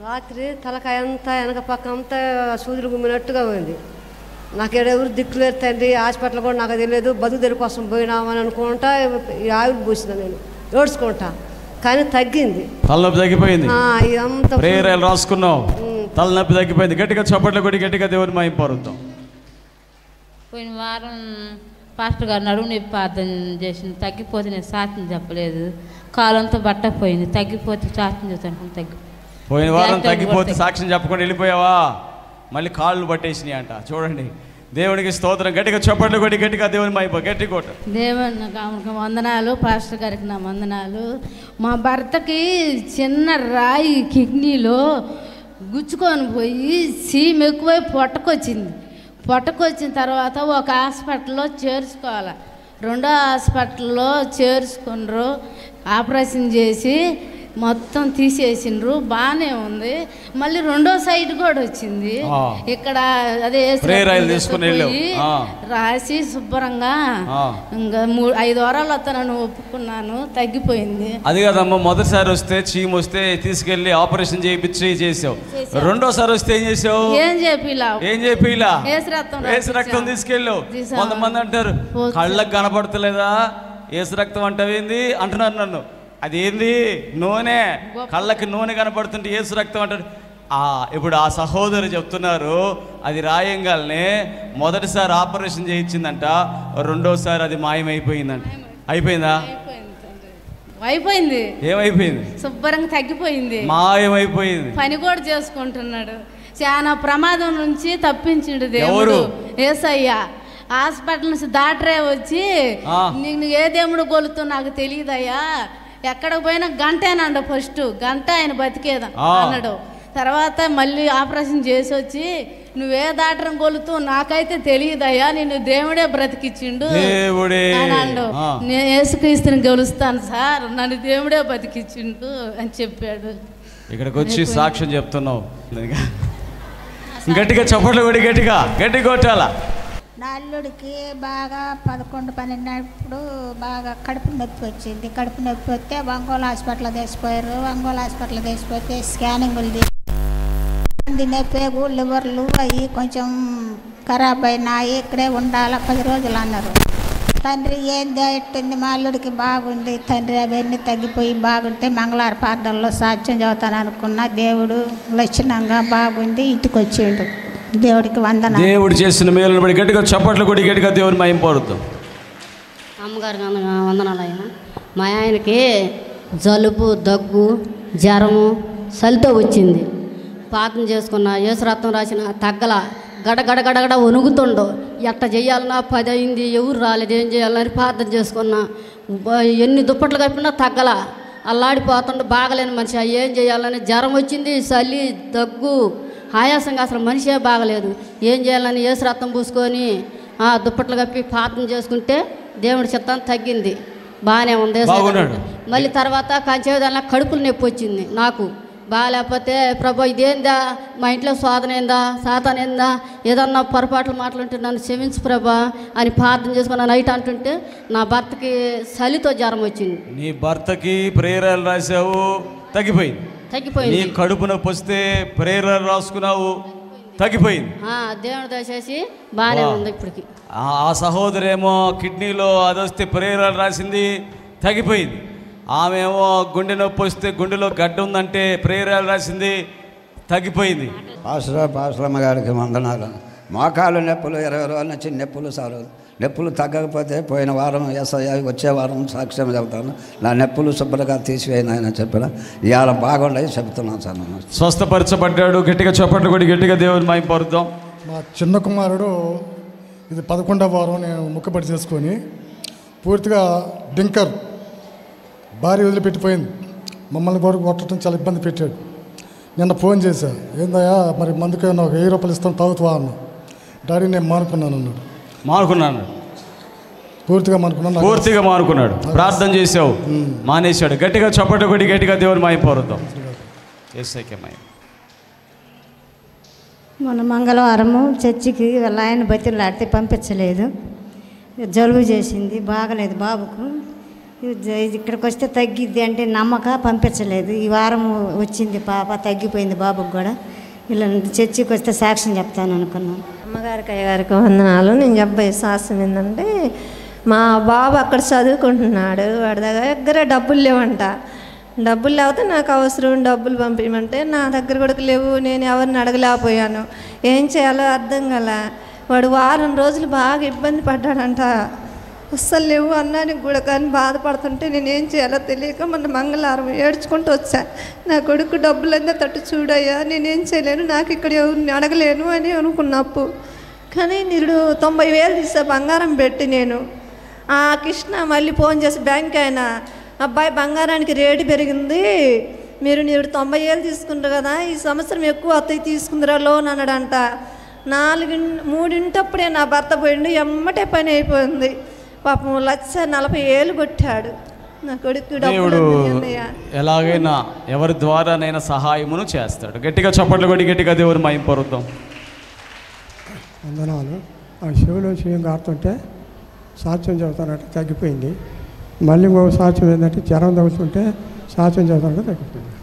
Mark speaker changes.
Speaker 1: రాత్రి తలకాయ అంతా వెనక పక్క అంతా సూదులు గుమ్మినట్టుగా ఉంది. నాకు ఎవరు దిక్కులేరు తండ్రి, హాస్పిటల్ కూడా నాకు తెలియదు, బతుకు తెరి కోసం పోయినామని అనుకుంటా ఈ ఆవిరి పూసిన నేను ఏడ్చుకుంటా. కానీ తగ్గింది,
Speaker 2: తలనొప్పి తగ్గిపోయింది.
Speaker 1: ఇదంతా
Speaker 2: ప్రేయర్లు రాసుకున్నావు, తలనొప్పి తగ్గిపోయింది. గట్టిగా చప్పట్లు కొట్టి గట్టిగా దేవుని మహిమ పరుద్దాం.
Speaker 3: పోయిన వారం పాస్టర్ గారు నడుము నొప్పి ప్రార్థన చేసింది, తగ్గిపోతే నేను సాక్ష్యం చెప్పలేదు. కాలంతో బట్టపోయింది, తగ్గిపోతే సాక్ష్యం చెప్తాను.
Speaker 2: పోయిన వారం తగ్గిపోతే సాక్ష్యం చెప్పకుండా వెళ్ళిపోయావా? మళ్ళీ కాళ్ళు పట్టేసినాయి అంట. చూడండి, దేవునికి స్తోత్రం. గట్టిగా చప్పట్లు కొట్టి గట్టిగా దేవుని మహిమ గట్టి కొట్ట.
Speaker 4: దేవుని వందనాలు, పాస్టర్ గారికి నా వందనాలు. మా భర్తకి చిన్న రాయి కిడ్నీలో గుచ్చుకొని పోయి సీమ్ ఎక్కువై పొట్టకొచ్చింది. పొట్టకొచ్చిన తర్వాత ఒక హాస్పిటల్లో చేర్చుకోవాలి. రెండో హాస్పిటల్లో చేర్చుకున్నారు, ఆపరేషన్ చేసి మొత్తం తీసేసిండ్రు. బాగానే ఉంది. మళ్ళీ రెండో సైడ్ కూడా వచ్చింది. ఇక్కడ అదే రాసి శుభ్రంగా ఇంకా 5 వారాలు వస్తానని ఒప్పుకున్నాను, తగ్గిపోయింది.
Speaker 2: అది కదమ్మా, మొదటిసారి వస్తే చీమ్ వస్తే తీసుకెళ్లి ఆపరేషన్ చేసావు. రెండోసారి వస్తే ఏం చేసావు? ఏం చెప్పిలా ఏసు రక్తం తీసుకెళ్ళావు. కొంతమంది అంటారు కళ్ళకు కనపడతలేదా ఏసు రక్తం అంటావేంది అంటున్నారు నన్ను. అదేంది? నూనె, కళ్ళకి నూనె కనపడుతుంటే ఏసు రక్తం అంటారు. ఇప్పుడు ఆ సహోదరు చెప్తున్నారు, అది రాయంగానే మొదటిసారి ఆపరేషన్ చేయించిందంట, రెండోసారి అది మాయమైపోయిందంట. అయిపోయిందా?
Speaker 4: అయిపోయింది.
Speaker 2: ఏమైపోయింది?
Speaker 4: శుభ్రంగా తగ్గిపోయింది, మాయమైపోయింది. పని కూడా చేసుకుంటున్నాడు. చాలా ప్రమాదం నుంచి తప్పించిండు దేవుడు యేసయ్య. హాస్పిటల్ నుంచి డాక్టరే వచ్చి నీకు ఏ దేవుడు గొలుతో నాకు తెలియదయ్యా, ఎక్కడికి పోయినా గంటేనండు, ఫస్ట్ గంట ఆయన బతికేదా అన్నాడు. తర్వాత మళ్ళీ ఆపరేషన్ చేసి వచ్చి నువ్వే డాక్టర్ని కొలుతూ నాకైతే తెలియదయ్యా, నిన్ను దేవుడే బ్రతికిచ్చిండు అన్నాడు. నేను యేసుక్రీస్తుని గెలుస్తాను సార్, నన్ను దేవుడే బతికిచ్చిండు అని చెప్పాడు.
Speaker 2: ఇక్కడికి వచ్చి సాక్ష్యం చెప్తున్నావు. గట్టిగా చప్పట్లు కొడి, గట్టిగా కొట్టాలా.
Speaker 5: నా అల్లుడికి బాగా 11-12 బాగా కడుపు నొప్పి వచ్చింది. కడుపు నొప్పి వస్తే ఒంగోలు హాస్పిటల్ తీసిపోయారు. ఒంగోలు హాస్పిటల్ తీసిపోతే స్కానింగ్లు నొప్పి, లివర్లు అవి కొంచెం ఖరాబ్ అయినాయి, ఇక్కడే ఉండాలి 10 రోజులు అన్నారు. తండ్రి ఏంది ఎట్టింది, మా అల్లుడికి బాగుంది తండ్రి, అవన్నీ తగ్గిపోయి బాగుంటే మంగళవారం ప్రార్థనలో సాక్ష్యం చదువుతాను అనుకున్నా. దేవుడు లక్షణంగా బాగుంది, ఇంటికి వచ్చిండు. దేవుడికి వందన.
Speaker 2: దేవుడు చేసిన మేలును బట్టి గట్టిగా చప్పట్లు కొట్టి గట్టిగా దేవుని మహిమ పరుద్దాం.
Speaker 6: అమ్మగారికి వందనాలు. ఆయన మా ఆయనకి జలుబు, దగ్గు, జ్వరము, చలితో వచ్చింది. ప్రార్థన చేసుకున్న, యేసు రక్తం రాసిన తగ్గల, గడగడగడగడ వణుగుతుండో. ఎట్ట చేయాలన్నా 10 అయింది, ఎవరు రాలేదు, ఏం చేయాలని ప్రార్థన చేసుకున్నా. ఎన్ని దుప్పట్లు కప్పినా తగ్గల, అల్లాడిపోతుండో. బాగలేని మనిషి, ఏం చేయాలని జ్వరం వచ్చింది, చలి, దగ్గు, ఆయాసంగా అసలు మనిషే బాగలేదు. ఏం చేయాలని యేసు రక్తం పూసుకొని దుప్పట్లు కప్పి ప్రార్థన చేసుకుంటే దేవుడి చిత్తం తగ్గింది, బాగానే ఉంది. మళ్ళీ తర్వాత కంచేదానిలో కడుపులు నొప్పి వచ్చింది నాకు. బాగాలేకపోతే ప్రభు ఇదేందా, మా ఇంట్లో శోధన ఏందా, సాతాన్ ఏందా, ఏదన్నా పొరపాట్లు మాట్లాడుంటే నన్ను క్షమించు ప్రభా అని ప్రార్థన చేసుకున్న నైట్ అంటుంటే నా భర్తకి చలితో జ్వరం వచ్చింది.
Speaker 2: నీ భర్తకి ప్రేయర్లు రాసావు, తగ్గిపోయింది. నీ కడుపు నొప్పి వస్తే ప్రేయర్లు రాసుకున్నావు, తగ్గిపోయింది.
Speaker 6: దేవుడు దయచేసి బాగానే ఉంది ఇప్పటికి.
Speaker 2: ఆ సహోదరేమో కిడ్నీలో అది వస్తే ప్రేయర్లు రాసింది, తగ్గిపోయింది. ఆమె ఏమో గుండె నొప్పి వస్తే గుండెలో గడ్డ ఉందంటే ప్రేయర్లు రాసింది, తగ్గిపోయింది.
Speaker 7: పాశ్రమ గారికి వందనాలు. మోకాలు నొప్పులు 20 రోజుల నుంచి నొప్పులు సారు. నొప్పులు తగ్గకపోతే పోయిన వారం వచ్చే వారం సాక్ష్యం చెబుతాను, నా నొప్పులు శుభ్రంగా తీసివేయను ఆయన చెప్పిన. ఇవాళ బాగుండయి చెబుతున్నాను సార్.
Speaker 2: స్వస్థపరచబడ్డాడు. గట్టిగా చప్పట్లు కొట్టి గట్టిగా దేవుని మహిమ పరుద్దాం.
Speaker 8: మా చిన్న కుమారుడు ఇది 11వ వారం నేను ముక్కబడి చేసుకొని పూర్తిగా డింకర్ భార్య వదిలిపెట్టిపోయింది. మమ్మల్ని కూడా కొట్టడం చాలా ఇబ్బంది పెట్టాడు. నిన్న ఫోన్ చేశా, ఏందయ్యా మరి మందుకే నాకు 1000 రూపాయలు ఇస్తాను తాగుతావా అన్న. డాడీ నేను మానుకున్నాను అన్నాడు.
Speaker 2: మానుకున్నాను,
Speaker 8: పూర్తిగా
Speaker 2: మానుకున్నాడు. ప్రార్థన చేసావు, మానేశాడు. గట్టిగా చప్పట్లు కొట్టి గట్టిగా దేవుని మహిమ పరుద్దాం.
Speaker 1: మన మంగళవారము చర్చికి వాళ్ళ ఆయన బతిలాడితే పంపించలేదు, జలుబు చేసింది, బాగలేదు బాబుకు.
Speaker 9: ఇక్కడికి వస్తే తగ్గిద్ది అంటే నమ్మక పంపించలేదు. ఈ వారం వచ్చింది పాప, తగ్గిపోయింది బాబుకి కూడా. ఇలా చర్చికి వస్తే సాక్ష్యం చెప్తాను అనుకున్నాను.
Speaker 10: అమ్మగారికి అయ్యగారికి వందనాలు. నేను చెప్పే సాక్ష్యం ఏంటంటే, మా బాబు అక్కడ చదువుకుంటున్నాడు, వాడి దగ్గర డబ్బులు లేవంట. డబ్బులు లేకపోతే నాకు అవసరం, డబ్బులు పంపించమంటే నా దగ్గర కూడా లేవు. నేను ఎవరిని అడగలేకపోయాను, ఏం చేయాలో అర్థం కల. వాడు వారం రోజులు బాగా ఇబ్బంది పడ్డాడంట, అస్సలు లేవు అన్నానికి కూడా. కానీ బాధపడుతుంటే నేను ఏం చేయాలో తెలియక మొన్న మంగళవారం ఏడ్చుకుంటూ వచ్చా. నా కొడుకు డబ్బులంతా తట్టు చూడయ్యా, నేనేం చేయలేను, నాకు ఇక్కడ ఎవరిని అడగలేను అని అనుకున్నప్పు. కానీ నిరుడు 90,000 తీసా బంగారం పెట్టి. నేను ఆ కృష్ణ మళ్ళీ ఫోన్ చేసి బ్యాంక్ ఆయన, అబ్బాయి బంగారానికి రేటు పెరిగింది, మీరు 90,000 తీసుకుంటారు కదా, ఈ సంవత్సరం ఎక్కువ అత్తయ్య తీసుకుందిరా లోన్ అన్నాడంట. 3:03 నా భర్త పోయిండు, ఎమ్మటే పని అయిపోయింది. పాపం 1,40,000 కొట్టాడు నా కొడుకు.
Speaker 2: దేవుడు ఎలాగైనా ఎవరి ద్వారానైనా సహాయమును చేస్తాడు. గట్టిగా చప్పట్లు కొట్టి గట్టిగా దేవుడు మహిమ పొందుదాం.
Speaker 11: వందనాలు. ఆ చెవిలో చెయ్యం కారుతుంటే సాక్ష్యం చెబుతానంటే తగ్గిపోయింది. మళ్ళీ ఇంకో సాక్ష్యం ఏంటంటే జ్వరం తగ్గుతుంటే సాక్ష్యం చెబుతానంటే తగ్గిపోయింది.